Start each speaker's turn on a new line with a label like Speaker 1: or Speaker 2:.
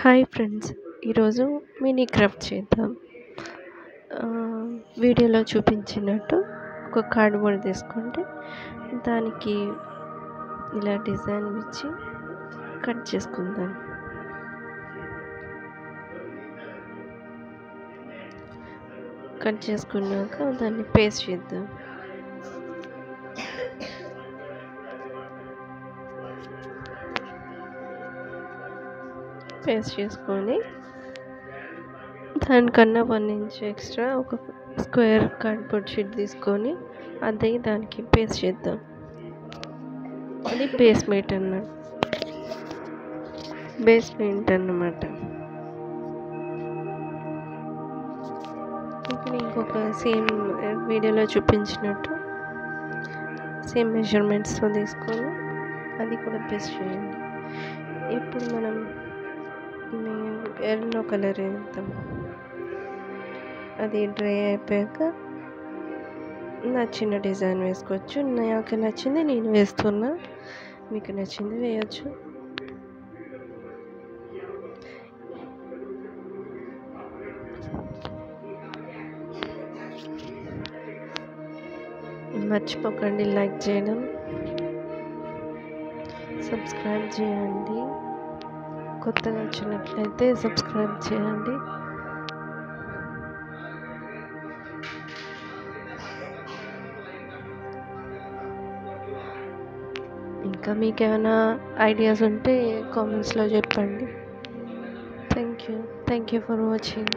Speaker 1: Hi friends, ఈరోజు mini craft చేద్దాం. వీడియోలో చూపించినట్టు ఒక కార్డ్బోర్డ్ తీసుకోండి. దానికి ఇలా డిజైన్ ఇచ్చి కట్ చేసుకుందాం. కట్ చేసుకున్నాక దాన్ని పేస్ట్ చేద్దాం. పేస్ట్ చేసుకొని దానికన్నా 1 ఇంచ్ ఎక్స్ట్రా ఒక స్క్వేర్ కార్డ్బోర్డ్ షీట్ తీసుకొని అది దానికి పేస్ట్ చేద్దాం. అది బేస్మెంట్ అన్నమాట. ఇప్పుడు ఇంకొక సేమ్ వీడియోలో చూపించినట్టు సేమ్ మెజర్మెంట్స్తో తీసుకొని అది కూడా పేస్ట్ చేయండి. ఇప్పుడు మనం ఎల్లో కలర్ వేద్దాం. అది డ్రై అయిపోయాక నచ్చిన డిజైన్ వేసుకోవచ్చు. నాకు నచ్చింది నేను వేస్తున్నా, మీకు నచ్చింది వేయచ్చు. మర్చిపోకండి లైక్ చేయడం, సబ్స్క్రైబ్ చేయండి. కొత్తగా వచ్చినట్లయితే సబ్స్క్రైబ్ చేయండి. ఇంకా మీకు ఏమైనా ఐడియాస్ ఉంటే కామెంట్స్లో చెప్పండి. Thank you for watching.